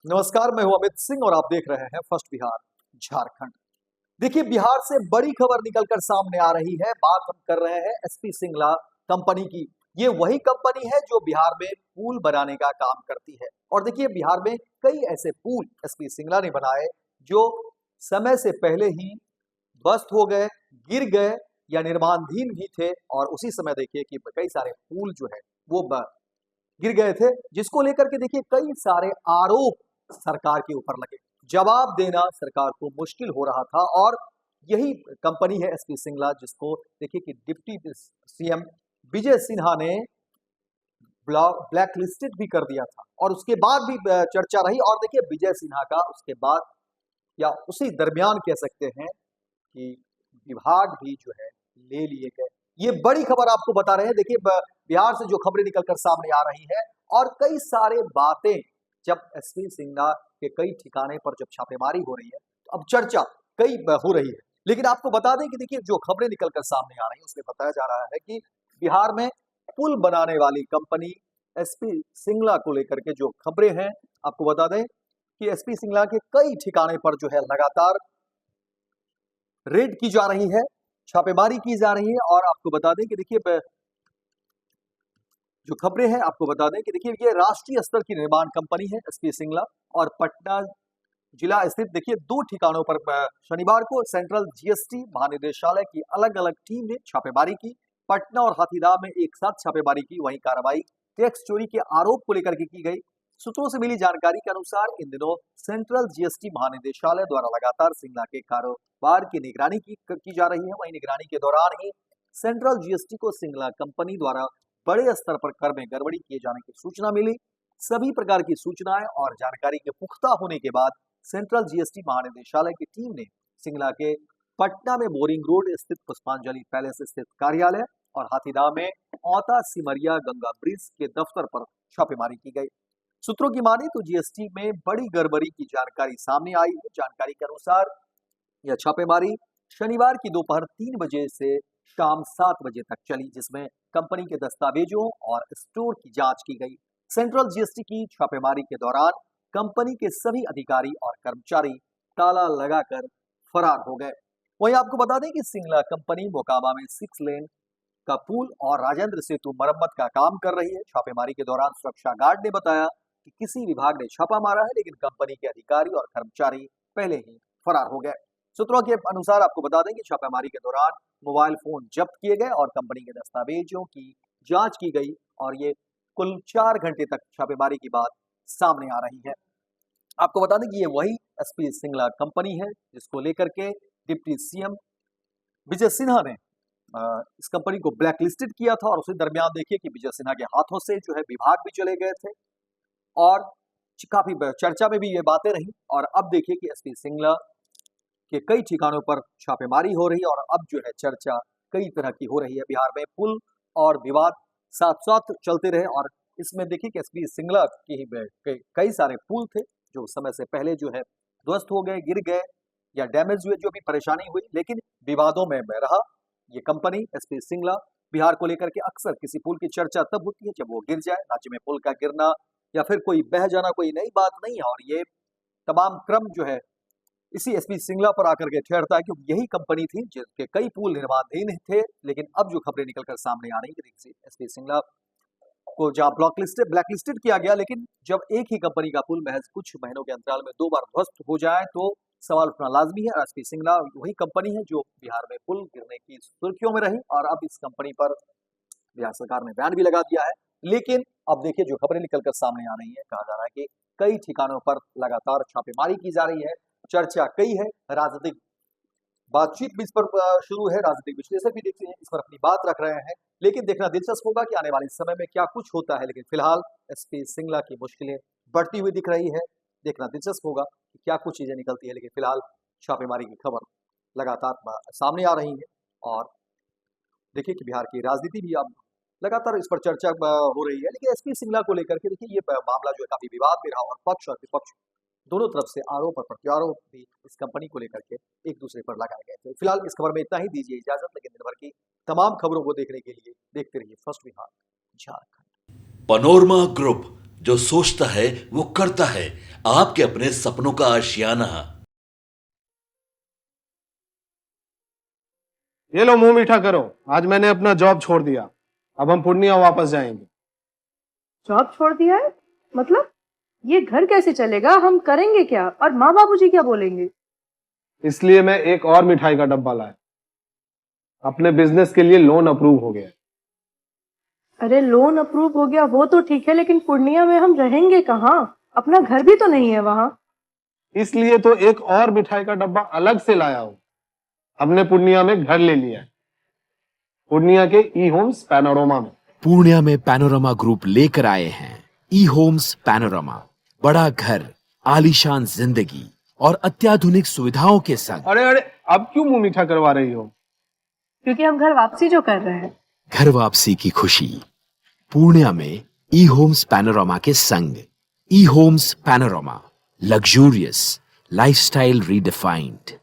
नमस्कार, मैं हूं अमित सिंह और आप देख रहे हैं फर्स्ट बिहार झारखंड। देखिए, बिहार से बड़ी खबर निकलकर सामने आ रही है। बात हम कर रहे हैं एसपी सिंगला कंपनी की। ये वही कंपनी है जो बिहार में पुल बनाने का काम करती है। और देखिए, बिहार में कई ऐसे पुल एसपी सिंगला ने बनाए जो समय से पहले ही ध्वस्त हो गए, गिर गए या निर्माणाधीन भी थे। और उसी समय देखिए कि कई सारे पुल जो है वो गिर गए थे, जिसको लेकर के देखिए कई सारे आरोप सरकार के ऊपर लगे। जवाब देना सरकार को मुश्किल हो रहा था। और यही कंपनी है एसपी सिंगला, जिसको देखिए कि डिप्टी सीएम विजय सिन्हा ने ब्लैक लिस्टेड भी कर दिया था। और उसके बाद भी चर्चा रही। और देखिए, विजय सिन्हा का उसके बाद या उसी दरमियान कह सकते हैं कि विभाग भी जो है ले लिए गए। ये बड़ी खबर आपको बता रहे हैं। देखिए, बिहार से जो खबरें निकलकर सामने आ रही है और कई सारे बातें, जब एसपी सिंगला के कई ठिकाने पर जब छापेमारी हो रही है तो अब चर्चा कई हो रही है। लेकिन आपको बता दें कि देखिए, जो खबरें निकलकर सामने आ रही है उसमें बताया जा रहा है कि बिहार में पुल बनाने वाली कंपनी एसपी सिंगला को लेकर के जो खबरें हैं, आपको बता दें कि एसपी सिंगला के कई ठिकाने पर जो है लगातार रेड की जा रही है, छापेमारी की जा रही है। और आपको बता दें कि देखिए, जो खबरें हैं आपको बता दें कि देखिए, ये राष्ट्रीय स्तर की निर्माण कंपनी है एसपी सिंगला। और पटना जिला स्थित देखिए दो ठिकानों पर शनिवार को सेंट्रल जीएसटी महानिदेशालय की अलग अलग टीम ने छापेमारी की। पटना और हाथीदह में एक साथ छापेमारी की। वहीं कार्रवाई टैक्स चोरी के आरोप को लेकर के की गई। सूत्रों से मिली जानकारी के अनुसार इन दिनों सेंट्रल जीएसटी महानिदेशालय द्वारा लगातार सिंगला के कारोबार की निगरानी की जा रही है। वहीं निगरानी के दौरान ही सेंट्रल जीएसटी को सिंगला कंपनी द्वारा बड़े स्तर पर कर में गड़बड़ी किए जाने की सूचना मिली। सभी प्रकार की सूचनाएं और जानकारी के पुख्ता होने के बाद सेंट्रल जीएसटी महानिदेशालय की टीम ने सिंगला के पटना में बोरिंग रोड स्थित पुष्पांजलि पैलेस स्थित कार्यालय और हाथीदह में औता सिमरिया गंगा ब्रिज के दफ्तर पर छापेमारी की गई। सूत्रों की माने तो जीएसटी में बड़ी गड़बड़ी की जानकारी सामने आई है। जानकारी के अनुसार यह छापेमारी शनिवार की दोपहर 3 बजे से शाम 7 बजे तक चली, जिसमें कंपनी के दस्तावेजों और स्टोर की जांच की गई। सेंट्रल जीएसटी की छापेमारी के दौरान कंपनी के सभी अधिकारी और कर्मचारी ताला लगाकर फरार हो गए। वहीं आपको बता दें कि सिंगला कंपनी मोकामा में 6 लेन का पुल और राजेंद्र सेतु मरम्मत का काम कर रही है। छापेमारी के दौरान सुरक्षा गार्ड ने बताया कि किसी विभाग ने छापा मारा है, लेकिन कंपनी के अधिकारी और कर्मचारी पहले ही फरार हो गए। सूत्रों के अनुसार आपको बता दें कि छापेमारी के दौरान मोबाइल फोन जब्त किए गए और कंपनी के दस्तावेजों की जांच की गई। और ये कुल 4 घंटे तक छापेमारी की बात सामने आ रही है। आपको बता दें कि ये वही एसपी सिंगला कंपनी है जिसको लेकर के डिप्टी सीएम विजय सिन्हा ने इस कंपनी को ब्लैक लिस्टेड किया था। और उसी दरमियान देखिए कि विजय सिन्हा के हाथों से जो है विभाग भी चले गए थे और काफी चर्चा में भी ये बातें रही। और अब देखिए कि एसपी सिंगला के कई ठिकानों पर छापेमारी हो रही है और अब जो है चर्चा कई तरह की हो रही है। बिहार में पुल और विवाद साथ साथ चलते रहे। और इसमें देखिए कि एसपी सिंगला के ही कई सारे पुल थे जो समय से पहले जो है ध्वस्त हो गए, गिर गए या डैमेज हुए, जो भी परेशानी हुई, लेकिन विवादों में रहा ये कंपनी एसपी सिंगला। बिहार को लेकर के अक्सर किसी पुल की चर्चा तब होती है जब वो गिर जाए। राज्य में पुल का गिरना या फिर कोई बह जाना कोई नई बात नहीं है। और ये तमाम क्रम जो है इसी एसपी सिंगला पर आकर के ठहरता है, क्योंकि यही कंपनी थी जिसके कई पुल निर्माणाधीन थे। लेकिन अब जो खबरें निकलकर सामने आ रही है, एसपी सिंगला को जहां ब्लैक लिस्टेड किया गया, लेकिन जब एक ही कंपनी का पुल महज कुछ महीनों के अंतराल में 2 बार ध्वस्त हो जाए तो सवाल उठना लाजमी है। एसपी सिंगला वही कंपनी है जो बिहार में पुल गिरने की सुर्खियों में रही और अब इस कंपनी पर बिहार सरकार ने बैन भी लगा दिया है। लेकिन अब देखिए, जो खबरें निकलकर सामने आ रही है, कहा जा रहा है कि कई ठिकानों पर लगातार छापेमारी की जा रही है। चर्चा कई है, राजनीतिक बातचीत भी इस पर शुरू है, राजनीतिक विश्लेषक भी देखते हैं, इस पर अपनी बात रख रहे हैं। लेकिन देखना दिलचस्प होगा कि आने वाले समय में क्या कुछ होता है। लेकिन फिलहाल एसपी सिंगला की मुश्किलें बढ़ती हुई दिख रही है। देखना दिलचस्प होगा कि क्या कुछ चीजें निकलती है। लेकिन फिलहाल छापेमारी की खबर लगातार सामने आ रही है। और देखिए कि बिहार की राजनीति भी अब लगातार इस पर चर्चा हो रही है। लेकिन एसपी सिंगला को लेकर के देखिए, ये मामला जो है काफी विवाद में रहा और पक्ष और विपक्ष दोनों तरफ से आरोप और प्रत्यारोप भी इस कंपनी को लेकर के एक दूसरे पर लगाए गए थे। फिलहाल इस खबर में इतना ही, दीजिए इजाजत। लेकिन दिन भर की तमाम खबरों को देखने के लिए देखते रहिए first Bihar Jharkhand. Panorama group जो सोचता है वो करता है। आपके अपने सपनों का आशियाना। ये लो मुंह मीठा करो, आज मैंने अपना जॉब छोड़ दिया। अब हम पूर्णिया वापस जाएंगे। जॉब छोड़ दिया है? मतलब ये घर कैसे चलेगा? हम करेंगे क्या? और माँ बाबूजी क्या बोलेंगे? इसलिए मैं एक और मिठाई का डब्बा लाया। अपने बिजनेस के लिए लोन अप्रूव हो गया। अरे लोन अप्रूव हो गया वो तो ठीक है, लेकिन पूर्णिया में हम रहेंगे कहाँ? अपना घर भी तो नहीं है वहां। इसलिए तो एक और मिठाई का डब्बा अलग से लाया हूं। हमने पूर्णिया में घर ले लिया है, पूर्णिया के ई होम्स पैनोरमा में। पूर्णिया में पैनोरमा ग्रुप लेकर आए हैं ई होम्स पैनोरमा। बड़ा घर, आलीशान जिंदगी और अत्याधुनिक सुविधाओं के संग। अरे अरे, अब क्यों मुंह मीठा करवा रही हो? क्योंकि हम घर वापसी जो कर रहे हैं। घर वापसी की खुशी पूर्णिया में ई होम्स पैनोरमा के संग। ई homes panorama, luxurious lifestyle redefined.